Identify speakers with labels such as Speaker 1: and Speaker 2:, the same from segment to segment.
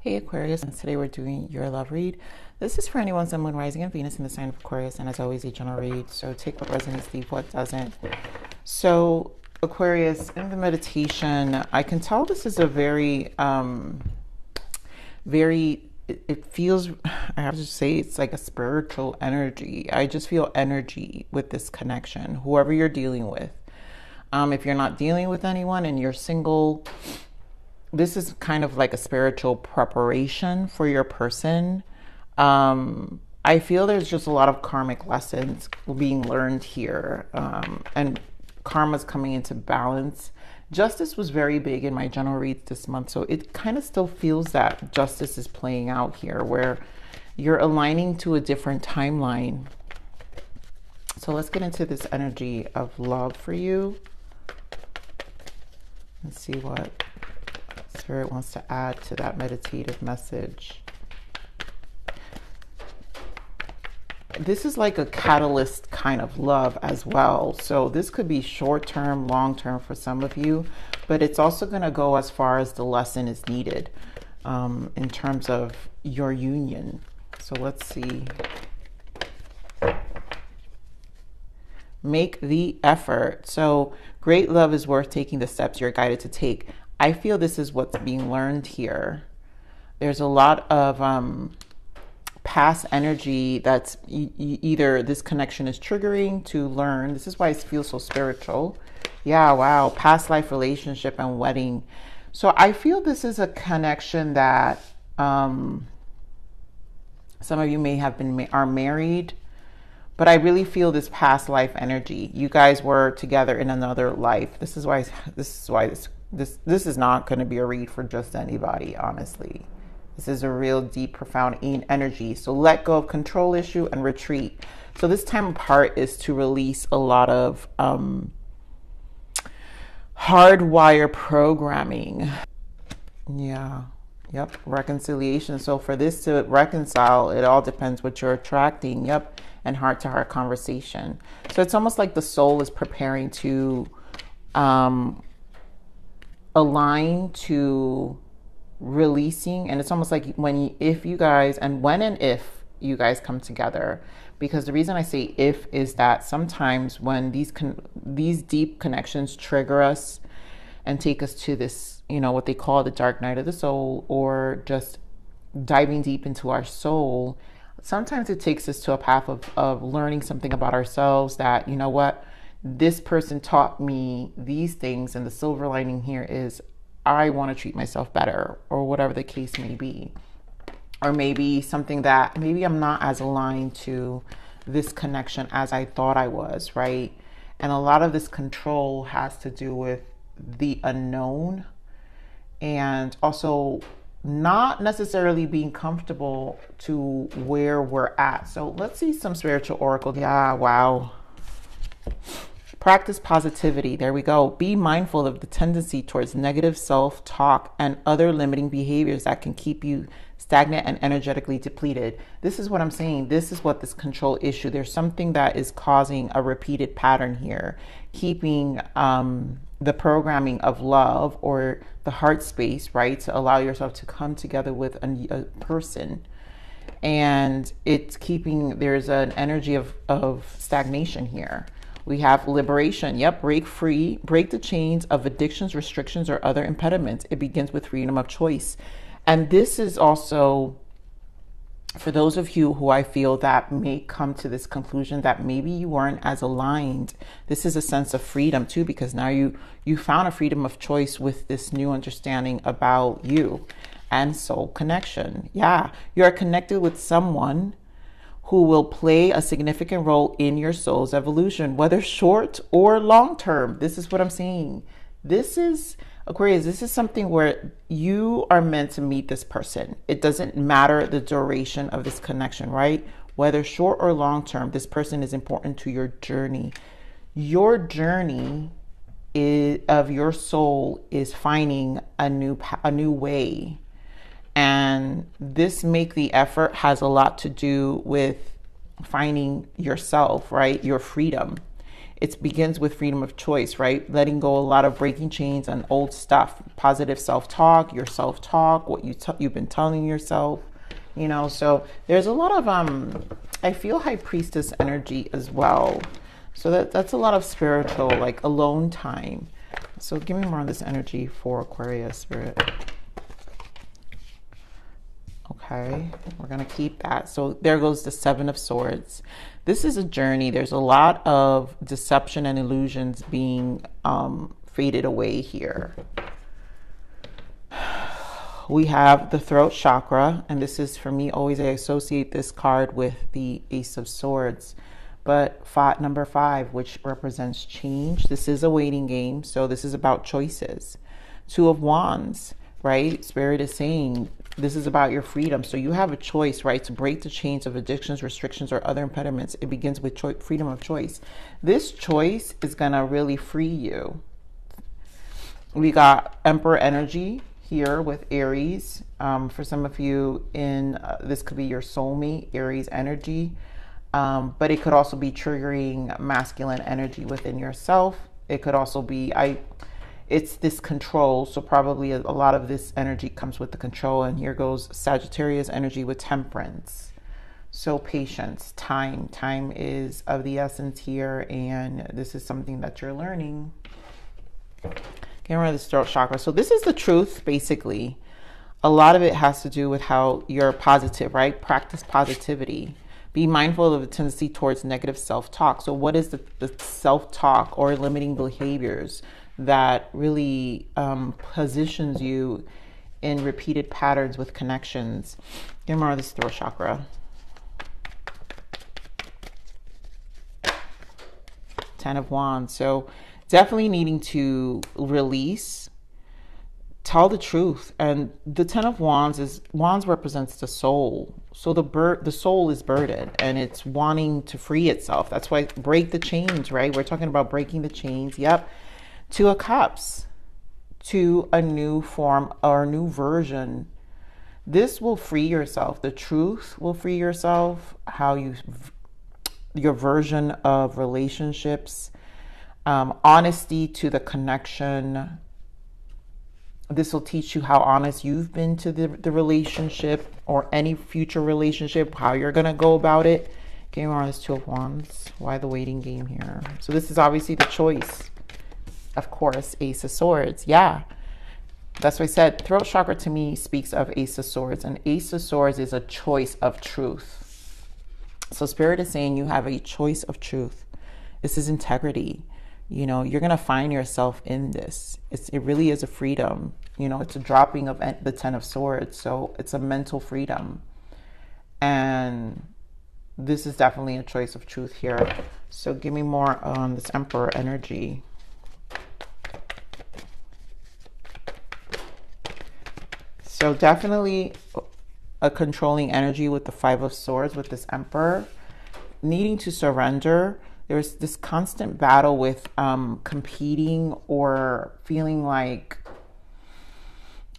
Speaker 1: Hey Aquarius, and today we're doing your love read. This is for anyone, someone rising in Venus in the sign of Aquarius, and as always, a general read. So take what resonates, leave what doesn't. So Aquarius, in the meditation, I can tell this is a it feels, I have to say, it's like a spiritual energy. I just feel energy with this connection, whoever you're dealing with. If you're not dealing with anyone and you're single, this is kind of like a spiritual preparation for your person. I feel there's just a lot of karmic lessons being learned here, and karma's coming into balance. Justice was very big in my general reads this month, so it kind of still feels that justice is playing out here, where you're aligning to a different timeline. So let's get into this energy of love for you. Let's see what Spirit wants to add to that meditative message. This is like a catalyst kind of love as well. So this could be short-term, long-term for some of you, but it's also going to go as far as the lesson is needed in terms of your union. So let's see. Make the effort. So great love is worth taking the steps you're guided to take. I feel this is what's being learned here. There's a lot of past energy that's either this connection is triggering to learn. This is why it feels so spiritual. Yeah, wow. Past life relationship and wedding. So I feel this is a connection that some of you may have are married, but I really feel this past life energy. You guys were together in another life. This is why this is not going to be a read for just anybody, honestly. This is a real deep, profound energy. So let go of control issue and retreat. So this time apart is to release a lot of hardwire programming. Yeah. Yep. Reconciliation. So for this to reconcile, it all depends what you're attracting. Yep. And heart-to-heart conversation. So it's almost like the soul is preparing to align to releasing, and it's almost like if you guys come together, because the reason I say if is that sometimes when these deep connections trigger us and take us to this, what they call the dark night of the soul, or just diving deep into our soul, sometimes it takes us to a path of learning something about ourselves that, this person taught me these things, and the silver lining here is I want to treat myself better, or whatever the case may be. Or maybe something that maybe I'm not as aligned to this connection as I thought I was, right? And a lot of this control has to do with the unknown, and also not necessarily being comfortable to where we're at. So let's see some spiritual oracle. Yeah, wow. Practice positivity. There we go. Be mindful of the tendency towards negative self-talk and other limiting behaviors that can keep you stagnant and energetically depleted. This is what I'm saying. This is what this control issue. There's something that is causing a repeated pattern here, keeping the programming of love or the heart space, right, to allow yourself to come together with a person. And it's keeping, there's an energy of stagnation here. We have liberation. Yep, break free, break the chains of addictions, restrictions, or other impediments. It begins with freedom of choice. And this is also, for those of you who I feel that may come to this conclusion that maybe you weren't as aligned, this is a sense of freedom too, because now you found a freedom of choice with this new understanding about you and soul connection. Yeah, you are connected with someone who will play a significant role in your soul's evolution, whether short or long term. This is what I'm saying. This is, Aquarius, this is something where you are meant to meet this person. It doesn't matter the duration of this connection, right? Whether short or long term, this person is important to your journey. Your journey of your soul is finding a new way. And this make the effort has a lot to do with finding yourself, right? Your freedom. it begins with freedom of choice, right? Letting go a lot of breaking chains and old stuff, positive self-talk, your self-talk, what you've been telling yourself, you know. So there's a lot of I feel high priestess energy as well. So that's a lot of spiritual, like alone time. So give me more on this energy for Aquarius, Spirit. Okay, we're going to keep that. So there goes the Seven of Swords. This is a journey. There's a lot of deception and illusions being faded away here. We have the throat chakra, and this is, for me, always I associate this card with the Ace of Swords. But number 5, which represents change. This is a waiting game, so this is about choices. Two of Wands, right? Spirit is saying this is about your freedom. So you have a choice, right, to break the chains of addictions, restrictions, or other impediments. It begins with freedom of choice. This choice is going to really free you. We got Emperor energy here with Aries. For some of you, this could be your soulmate, Aries energy. But it could also be triggering masculine energy within yourself. It could also be, it's this control. So probably a lot of this energy comes with the control. And here goes Sagittarius energy with Temperance. So patience, time is of the essence here. And this is something that you're learning. Getting rid of this throat chakra. So this is the truth, basically. A lot of it has to do with how you're positive, right? Practice positivity. Be mindful of the tendency towards negative self-talk. So what is the self-talk or limiting behaviors that really positions you in repeated patterns with connections? Get more of this throat chakra. Ten of Wands. So definitely needing to release, tell the truth. And the Ten of Wands represents the soul. So the soul is burdened and it's wanting to free itself. That's why break the chains, right? We're talking about breaking the chains. Yep. Two of Cups, to a new form or a new version. This will free yourself. The truth will free yourself. Your version of relationships, honesty to the connection. This will teach you how honest you've been to the relationship or any future relationship, how you're going to go about it. Game on this Two of Wands. Why the waiting game here? So this is obviously the choice. Of course, Ace of Swords. Yeah. That's what I said. Throat chakra to me speaks of Ace of Swords. And Ace of Swords is a choice of truth. So Spirit is saying you have a choice of truth. This is integrity. You know, you're going to find yourself in this. It really is a freedom. You know, it's a dropping of the Ten of Swords. So it's a mental freedom. And this is definitely a choice of truth here. So give me more on this Emperor energy. So definitely a controlling energy with the Five of Swords with this Emperor. Needing to surrender. There's this constant battle with competing or feeling like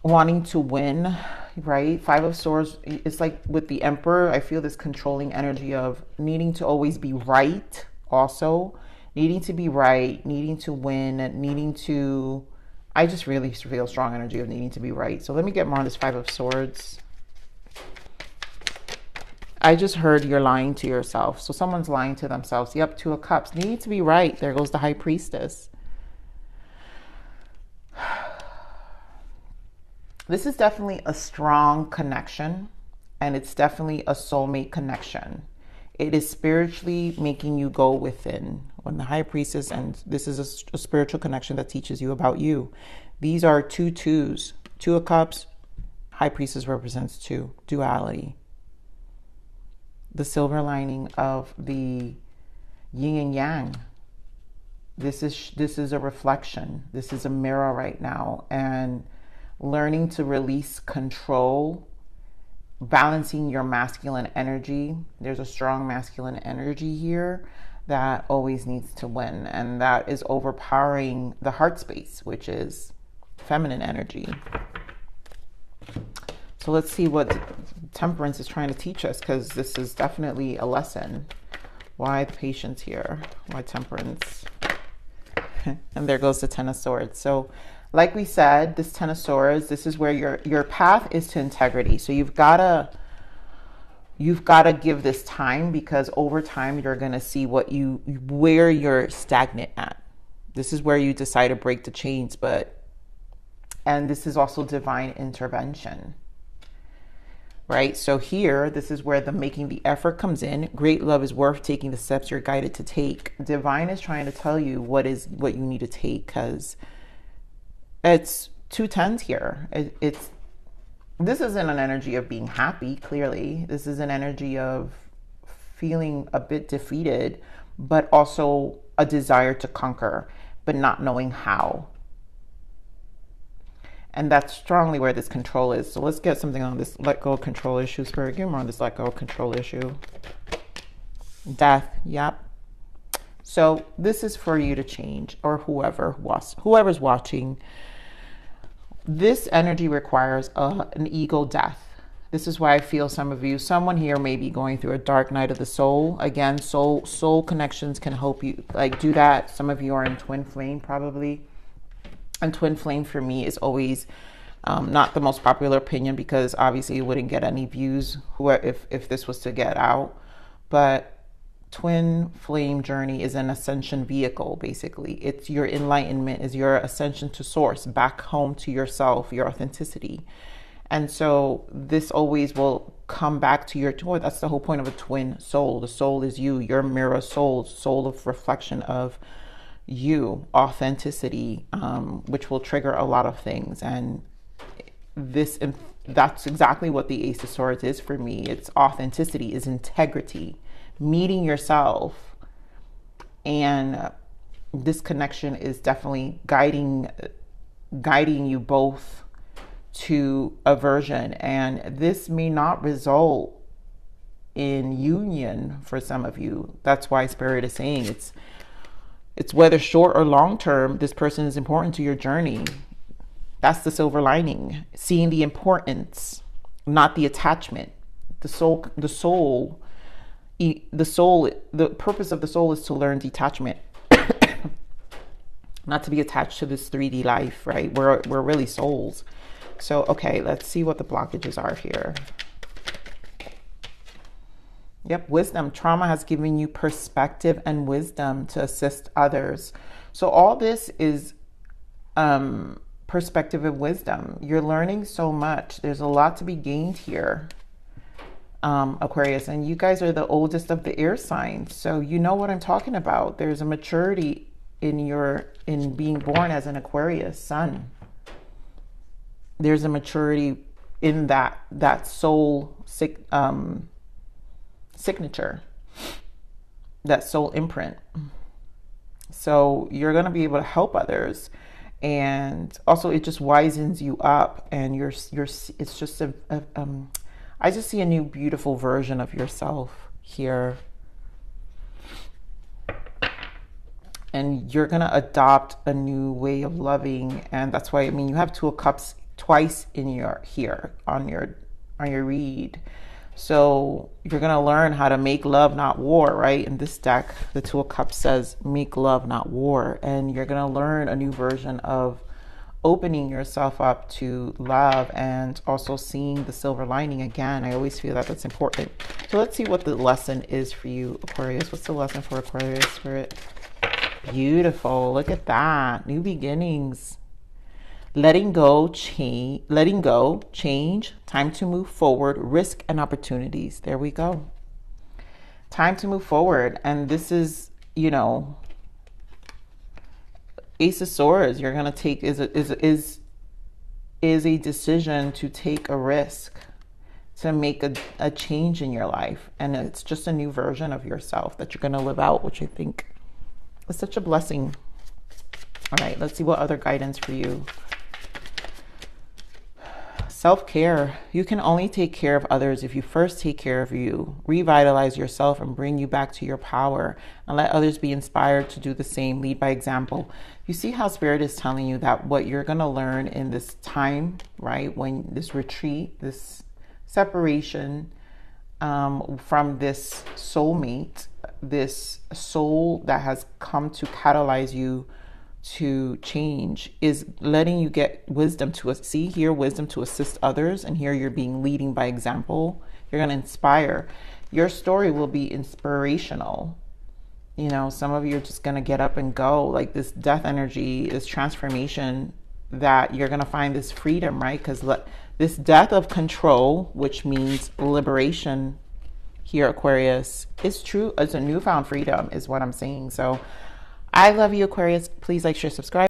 Speaker 1: wanting to win, right? Five of Swords, it's like with the Emperor, I feel this controlling energy of needing to always be right also. Needing to be right, needing to win, needing to... I just really feel strong energy of needing to be right. So let me get more on this Five of Swords. I just heard you're lying to yourself. So someone's lying to themselves. Yep, Two of Cups. Need to be right. There goes the High Priestess. This is definitely a strong connection. And it's definitely a soulmate connection. It is spiritually making you go within. When the High Priestess, and this is a spiritual connection that teaches you about you. These are two twos. Two of Cups. High Priestess represents two. Duality. The silver lining of the yin and yang. This is a reflection. This is a mirror right now. And learning to release control, balancing your masculine energy. There's a strong masculine energy here that always needs to win. And that is overpowering the heart space, which is feminine energy. So let's see what Temperance is trying to teach us, because this is definitely a lesson. Why the patience here? Why Temperance? And there goes the Ten of Swords. So like we said, this Ten of Swords, this is where your path is to integrity. So you've got to give this time, because over time you're going to see where you're stagnant at. This is where you decide to break the chains, and this is also divine intervention. Right? So here, this is where the making the effort comes in. Great love is worth taking the steps you're guided to take. Divine is trying to tell you what you need to take, because it's 2 tens here. This isn't an energy of being happy, clearly. This is an energy of feeling a bit defeated, but also a desire to conquer, but not knowing how. And that's strongly where this control is. So let's get something on this let go of control issue. Spirit, give me more on this let go of control issue. Death, yep. So this is for you to change, or whoever's watching. This energy requires an ego death. This is why I feel someone here may be going through a dark night of the soul. Again, soul connections can help you do that. Some of you are in twin flame probably. And twin flame for me is always not the most popular opinion, because obviously you wouldn't get any views if this was to get out. But twin flame journey is an ascension vehicle, basically. It's your enlightenment, is your ascension to source, back home to yourself, your authenticity. And so this always will come back to your twin. That's the whole point of a twin soul. The soul is you, your mirror soul of reflection of you, authenticity, which will trigger a lot of things. And that's exactly what the Ace of Swords is for me. It's authenticity, is integrity, meeting yourself. And this connection is definitely guiding you both to a version. And this may not result in union for some of you. That's why Spirit is saying it's whether short or long term, this person is important to your journey. That's the silver lining. Seeing the importance, not the attachment. The purpose of the soul is to learn detachment. Not to be attached to this 3D life, right? We're really souls. So, okay, let's see what the blockages are here. Yep, wisdom. Trauma has given you perspective and wisdom to assist others. So all this is perspective and wisdom. You're learning so much. There's a lot to be gained here, Aquarius. And you guys are the oldest of the air signs. So you know what I'm talking about. There's a maturity in being born as an Aquarius sun. There's a maturity in that soul signature, that soul imprint. So you're going to be able to help others, and also it just wisens you up, and it's just I just see a new beautiful version of yourself here, and you're going to adopt a new way of loving. And that's why, I mean, you have Two of Cups twice in your on your read. So you're going to learn how to make love, not war, right? In this deck, the Two of Cups says, make love, not war. And you're going to learn a new version of opening yourself up to love, and also seeing the silver lining again. I always feel that that's important. So let's see what the lesson is for you, Aquarius. What's the lesson for Aquarius, Spirit? Beautiful. Look at that. New beginnings. Letting go, change, time to move forward, risk and opportunities. There we go. Time to move forward. And this is, Ace of Swords, you're going to take is a decision to take a risk, to make a change in your life. And it's just a new version of yourself that you're going to live out, which I think is such a blessing. All right, let's see what other guidance for you. Self-care. You can only take care of others if you first take care of you. Revitalize yourself and bring you back to your power, and let others be inspired to do the same. Lead by example. You see how Spirit is telling you that what you're going to learn in this time, right? When this retreat, this separation from this soulmate, this soul that has come to catalyze you to change is letting you get wisdom to see here, wisdom to assist others, and here you're being leading by example. You're going to inspire. Your story will be inspirational. You know, some of you are just going to get up and go, like this death energy, this transformation, that you're going to find this freedom, right? Because this death of control, which means liberation here, Aquarius, is true. It's a newfound freedom is what I'm saying. So I love you, Aquarius. Please like, share, subscribe.